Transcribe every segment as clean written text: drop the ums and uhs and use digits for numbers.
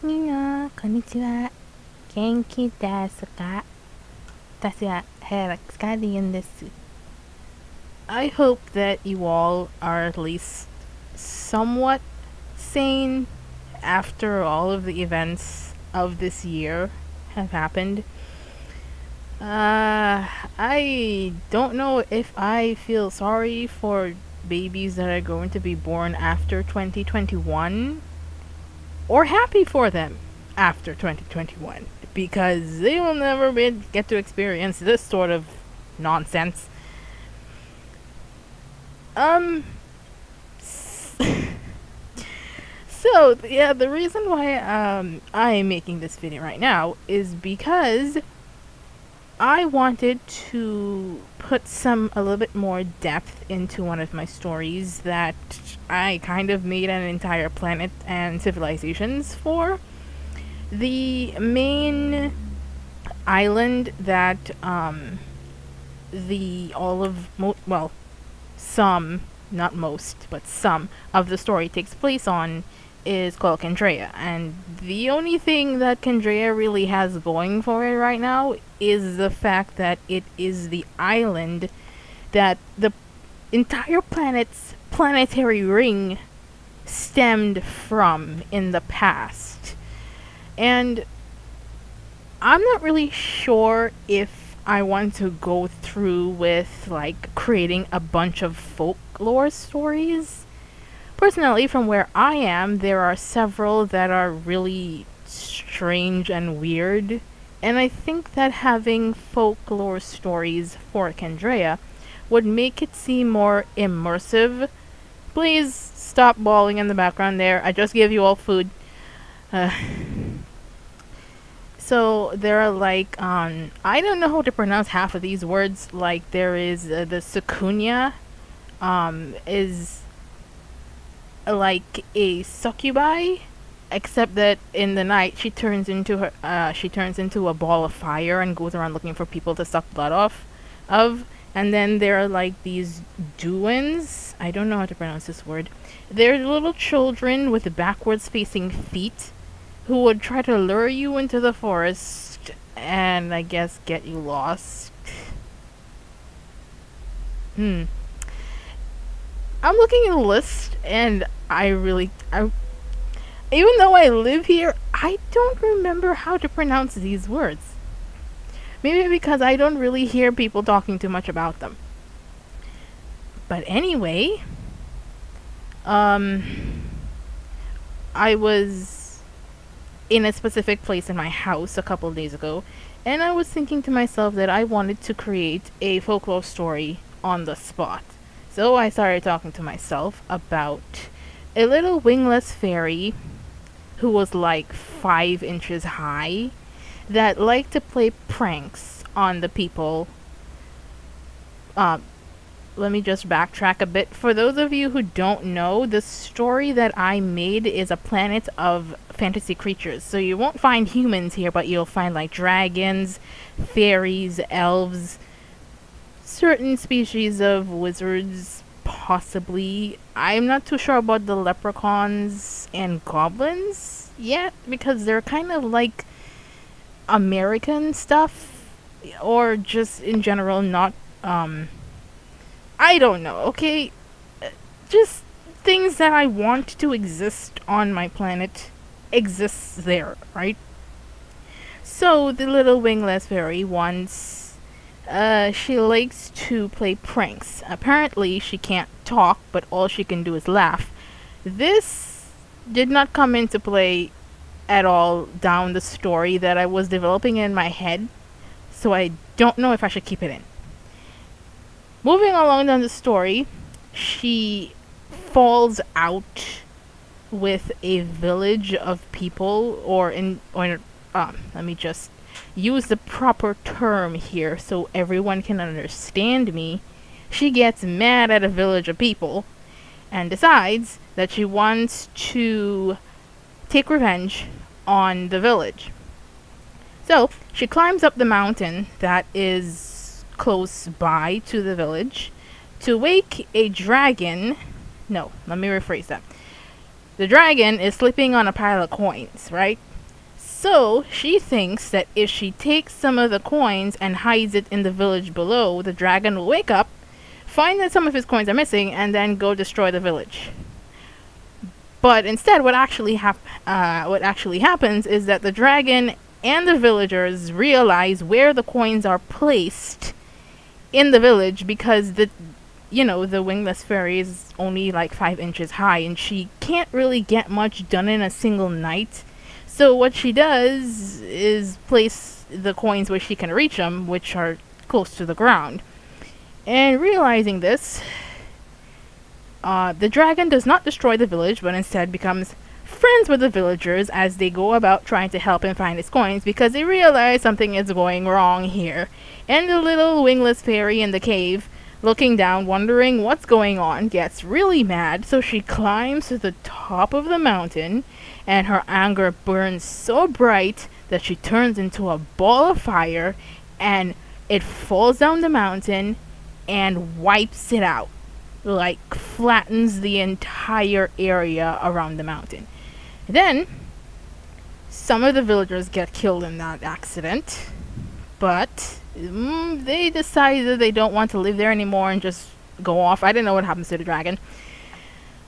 みんな、こんにちは。元気ですか？私は早くスカディアンです。I hope that you all are at least somewhat sane after all of the events of this year have happened. I don't know if I feel sorry for babies that are going to be born after 2021 or happy for them after 2021 because they will never get to experience this sort of nonsense. Um, so yeah, the reason why I am making this video right now is because I wanted to put a little bit more depth into one of my stories that I kind of made an entire planet and civilizations for. The main island that some, not most, but some of the story takes place on is called Kendréan, and the only thing that Kendréan really has going for it right now is the fact that it is the island that the entire planet's planetary ring stemmed from in the past. And I'm not really sure if I want to go through with like creating a bunch of folklore stories. Personally, from where I am, there are several that are really strange and weird, and I think that having folklore stories for Kendréan would make it seem more immersive. Please stop bawling in the background there. I just gave you all food. So there are like, I don't know how to pronounce half of these words. Like there is the Sukunya, is like a succubi, except that in the night she turns into a ball of fire and goes around looking for people to suck blood off of. And then there are like these duins. I don't know how to pronounce this word. They're little children with backwards facing feet who would try to lure you into the forest and I guess get you lost. I'm looking at the list, and even though I live here, I don't remember how to pronounce these words. Maybe because I don't really hear people talking too much about them. But anyway, I was in a specific place in my house a couple of days ago, and I was thinking to myself that I wanted to create a folklore story on the spot. So I started talking to myself about a little wingless fairy who was like 5 inches high that liked to play pranks on the people. Let me just backtrack a bit. For those of you who don't know, the story that I made is a planet of fantasy creatures. So you won't find humans here, but you'll find like dragons, fairies, elves, certain species of wizards, possibly. I'm not too sure about the leprechauns and goblins yet, because they're kind of like American stuff, or just in general not, I don't know, okay? Just things that I want to exist on my planet exists there, right? So the little wingless fairy once, she likes to play pranks. Apparently she can't talk, but all she can do is laugh. This did not come into play at all down the story that I was developing in my head, so I don't know if I should keep it in. Moving along down the story, she falls out with a village of people, let me just use the proper term here so everyone can understand me. She gets mad at a village of people and decides that she wants to take revenge on the village. So she climbs up the mountain that is close by to the village to wake a dragon. No, let me rephrase that. The dragon is sleeping on a pile of coins, right? So she thinks that if she takes some of the coins and hides it in the village below, the dragon will wake up, find that some of his coins are missing, and then go destroy the village. But instead, what actually happens is that the dragon and the villagers realize where the coins are placed in the village, because the wingless fairy is only like 5 inches high, and she can't really get much done in a single night. So what she does is place the coins where she can reach them, which are close to the ground. And realizing this, the dragon does not destroy the village, but instead becomes friends with the villagers as they go about trying to help him find his coins, because they realize something is going wrong here. And the little wingless fairy in the cave, looking down, wondering what's going on, gets really mad, so she climbs to the top of the mountain, and her anger burns so bright that she turns into a ball of fire, and it falls down the mountain and wipes it out. Like, flattens the entire area around the mountain. Then, some of the villagers get killed in that accident, but they decide that they don't want to live there anymore and just go off. I didn't know what happens to the dragon.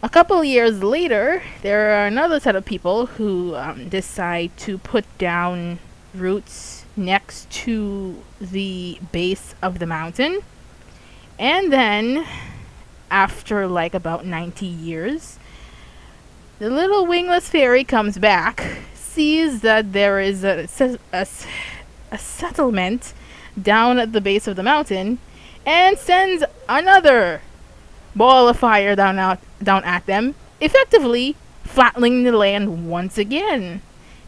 A couple years later, there are another set of people who decide to put down roots next to the base of the mountain. And then, after like about 90 years, the little wingless fairy comes back, sees that there is a settlement down at the base of the mountain, and sends another ball of fire down at them, effectively flattening the land once again.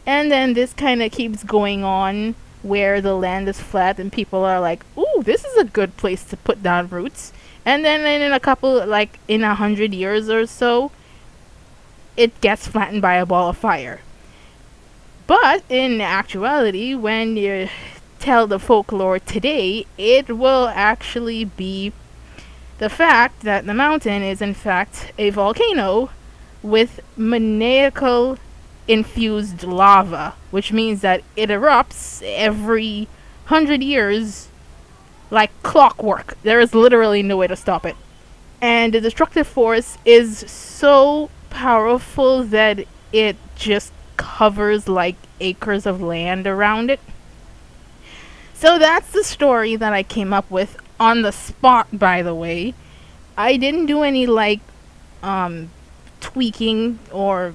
And then this kind of keeps going on, where the land is flat and people are like, ooh, this is a good place to put down roots. And then in a couple, like in 100 years or so, it gets flattened by a ball of fire. But in actuality, when you tell the folklore today, it will actually be the fact that the mountain is in fact a volcano with maniacal infused lava, which means that it erupts every 100 years like clockwork. There is literally no way to stop it. And the destructive force is so powerful that it just covers like acres of land around it. So that's the story that I came up with on the spot, by the way. I didn't do any like tweaking or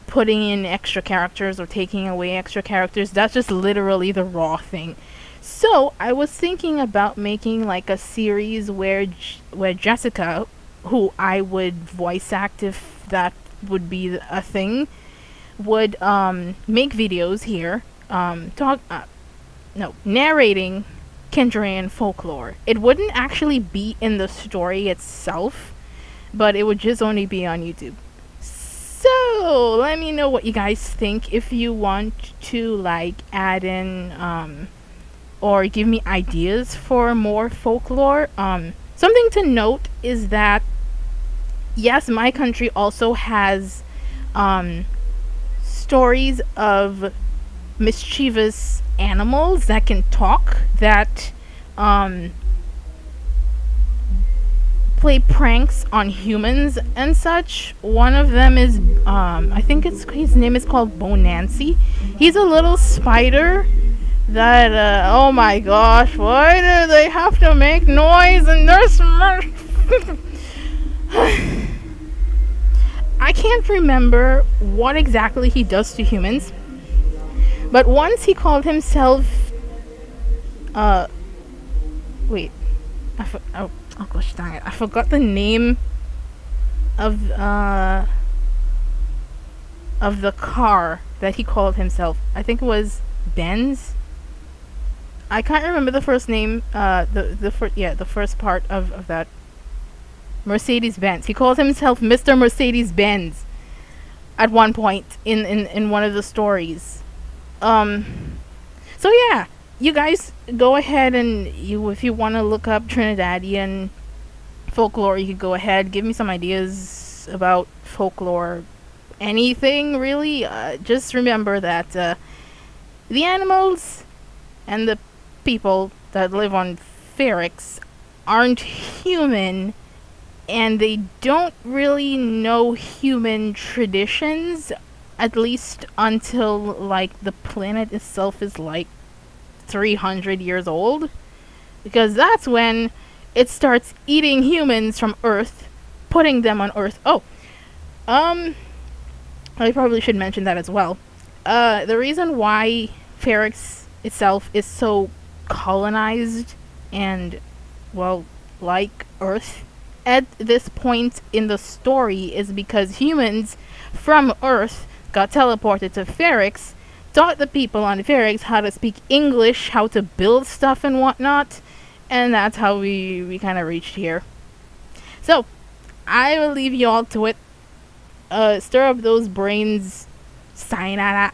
putting in extra characters or taking away extra characters. That's just literally the raw thing. So I was thinking about making like a series where Jessica, who I would voice act if that would be a thing, would make videos here, narrating Kendréan folklore. It wouldn't actually be in the story itself, but it would just only be on YouTube. So let me know what you guys think, if you want to like add in or give me ideas for more folklore. Something to note is that yes, my country also has stories of mischievous animals that can talk, that play pranks on humans and such. One of them is I think his name is called Bonancy. He's a little spider that oh my gosh, why do they have to make noise and there's I can't remember what exactly he does to humans, but once he called himself wait, oh gosh dang it, I forgot the name of the car that he called himself. I think it was Benz. I can't remember the first name, the first part of that. Mercedes-Benz. He calls himself Mr. Mercedes-Benz at one point in one of the stories. So yeah, you guys go ahead and if you want to look up Trinidadian folklore, you could go ahead, give me some ideas about folklore, anything really. Just remember that The animals and the people that live on Ferrix aren't human, and they don't really know human traditions, at least until like the planet itself is like 300 years old, because that's when it starts eating humans from Earth, putting them on Earth. I probably should mention that as well. The reason why Ferrix itself is so colonized and, well, like Earth at this point in the story is because humans from Earth got teleported to Ferrix, taught the people on Ferrix how to speak English, how to build stuff and whatnot, and that's how we kind of reached here. So, I will leave you all to it. Stir up those brains. Sayonara.